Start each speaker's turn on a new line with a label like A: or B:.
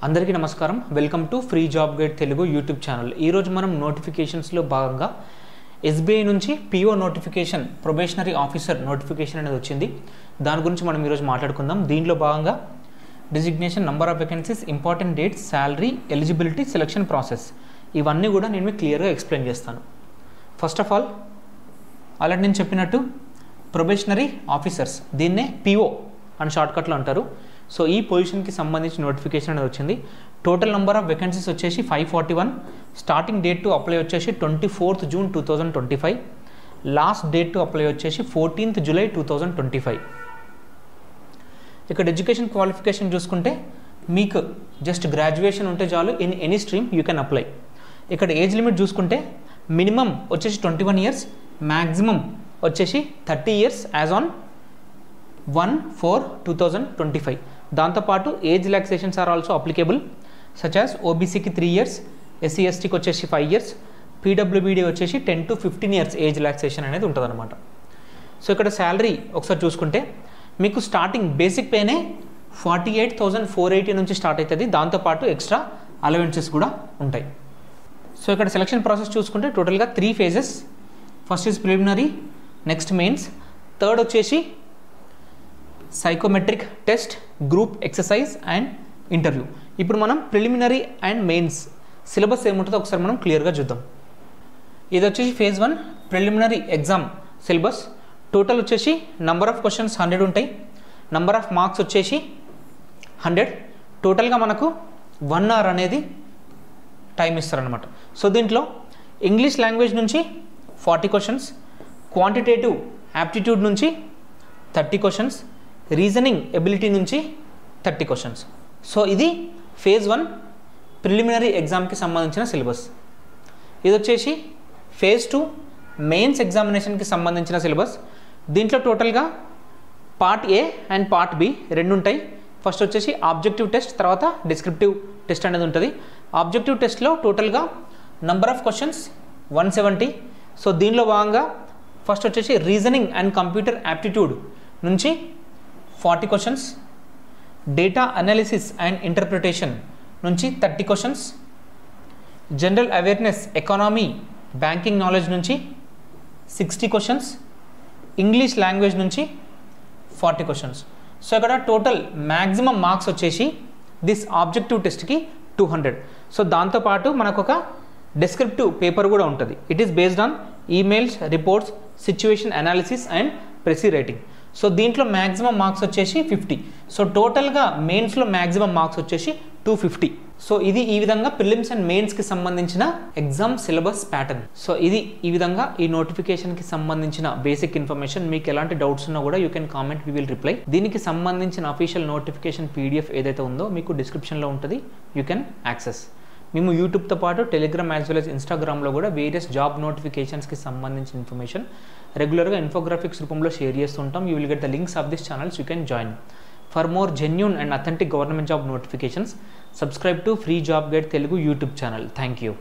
A: అందరికీ నమస్కారం. Welcome to free job guide Telugu YouTube channel. ఈరోజు మనం నోటిఫికేషన్స్లో భాగంగా ఎస్బీఐ నుంచి PO notification, probationary officer notification అనేది వచ్చింది. దాని గురించి మనం ఈరోజు మాట్లాడుకుందాం. దీనిలో భాగంగా designation, number of vacancies, important dates, salary, eligibility, selection process, ఇవన్నీ కూడా నేను మీకు క్లియర్గా ఎక్స్ప్లెయిన్ చేస్తాను. ఫస్ట్ ఆఫ్ ఆల్ ఆల్రెడీ నేను చెప్పినట్టు ప్రొబేషనరీ ఆఫీసర్స్, దీన్నే పిఓ అని షార్ట్కట్లో అంటారు. సో ఈ పొజిషన్కి సంబంధించిన నోటిఫికేషన్ అనేది వచ్చింది. టోటల్ నెంబర్ ఆఫ్ వేకెన్సీస్ వచ్చేసి 541. స్టార్టింగ్ డేట్ టు అప్లై వచ్చేసి 24th June 2025. Last date to apply వచ్చేసి 14th July 2025. ఇక్కడ ఎడ్యుకేషన్ క్వాలిఫికేషన్ చూసుకుంటే మీకు జస్ట్ గ్రాడ్యుయేషన్ ఉంటే చాలు. In any stream you can apply. ఇక్కడ ఏజ్ లిమిట్ చూసుకుంటే మినిమం వచ్చేసి 21 years, మ్యాక్సిమం వచ్చేసి 30 years యాజ్ ఆన్ 1/4/2025. దాంతోపాటు age relaxations are also applicable, such as ఓబీసీకి 3 years, ఎస్సీ ఎస్టీకి వచ్చేసి 5 years, పీడబ్ల్యూబీడీ వచ్చేసి 10 to 15 years ఏజ్ రిలాక్సేషన్ అనేది ఉంటుంది అనమాట. సో ఇక్కడ శాలరీ ఒకసారి చూసుకుంటే మీకు స్టార్టింగ్ బేసిక్ పేనే 48,480 నుంచి స్టార్ట్ అవుతుంది. దాంతోపాటు ఎక్స్ట్రా అలవెన్సెస్ కూడా ఉంటాయి. సో ఇక్కడ సెలక్షన్ ప్రాసెస్ చూసుకుంటే టోటల్గా 3 phases. First is preliminary, next mains, third వచ్చేసి psychometric test, group exercise and interview. ఇప్పుడు మనం ప్రిలిమినరీ అండ్ మెయిన్స్ సిలబస్ ఏముంటుందో ఒకసారి మనం క్లియర్గా చూద్దాం. ఇది వచ్చేసి phase 1 preliminary exam syllabus. Total వచ్చేసి నంబర్ ఆఫ్ క్వశ్చన్స్ 100 ఉంటాయి. నంబర్ ఆఫ్ మార్క్స్ వచ్చేసి 100. టోటల్గా మనకు 1 hour అనేది టైం ఇస్తారనమాట. సో దీంట్లో ఇంగ్లీష్ లాంగ్వేజ్ నుంచి 40 questions, క్వాంటిటేటివ్ యాప్టిట్యూడ్ నుంచి 30 questions, రీజనింగ్ ఎబిలిటీ నుంచి 30 questions. సో ఇది phase 1 ప్రిలిమినరీ ఎగ్జామ్కి సంబంధించిన సిలబస్. ఇది వచ్చేసి phase 2 మెయిన్స్ ఎగ్జామినేషన్కి సంబంధించిన సిలబస్. దీంట్లో టోటల్గా part A and part B రెండు ఉంటాయి. ఫస్ట్ వచ్చేసి ఆబ్జెక్టివ్ టెస్ట్, తర్వాత డిస్క్రిప్టివ్ టెస్ట్ అనేది ఉంటుంది. ఆబ్జెక్టివ్ టెస్ట్లో టోటల్గా నంబర్ ఆఫ్ క్వశ్చన్స్ 170. సో దీనిలో భాగంగా ఫస్ట్ వచ్చేసి రీజనింగ్ అండ్ కంప్యూటర్ యాప్టిట్యూడ్ నుంచి 40 questions, data analysis and interpretation నుంచి 30 questions, general awareness, economy, banking knowledge నుంచి 60 questions, ఇంగ్లీష్ లాంగ్వేజ్ నుంచి 40 questions. సో ఇక్కడ టోటల్ మ్యాక్సిమం మార్క్స్ వచ్చేసి దిస్ ఆబ్జెక్టివ్ టెస్ట్కి 200. సో దాంతోపాటు మనకు ఒక డిస్క్రిప్టివ్ పేపర్ కూడా ఉంటుంది. It is based on emails, reports, situation analysis and ప్రెసీ writing. So దీంట్లో మ్యాక్సిమం మార్క్స్ వచ్చేసి 50. సో టోటల్గా మెయిన్స్లో మ్యాక్సిమం మార్క్స్ వచ్చేసి 250. సో ఇది ఈ విధంగా ప్రిలిమ్స్ అండ్ మెయిన్స్కి సంబంధించిన ఎగ్జామ్ సిలబస్ ప్యాటర్న్. సో ఇది ఈ విధంగా ఈ నోటిఫికేషన్కి సంబంధించిన బేసిక్ ఇన్ఫర్మేషన్. మీకు ఎలాంటి డౌట్స్ ఉన్నా కూడా you can comment, we will reply. దీనికి సంబంధించిన అఫీషియల్ నోటిఫికేషన్ PDF ఏదైతే ఉందో మీకు డిస్క్రిప్షన్లో ఉంటుంది, యూ కెన్ యాక్సెస్. మేము యూట్యూబ్తో పాటు టెలిగ్రామ్ యాజ్ వెల్ as ఇన్స్టాగ్రామ్లో కూడా వేరియస్ జాబ్ నోటిఫికేషన్స్కి సంబంధించిన ఇన్ఫర్మేషన్ రెగ్యులర్గా ఇన్ఫోగ్రాఫిక్స్ రూపంలో షేర్ చేస్తుంటాం. You will get the links of this channels, you can join. For more genuine and authentic government job notifications, subscribe to Free Job Guide Telugu YouTube channel. Thank you.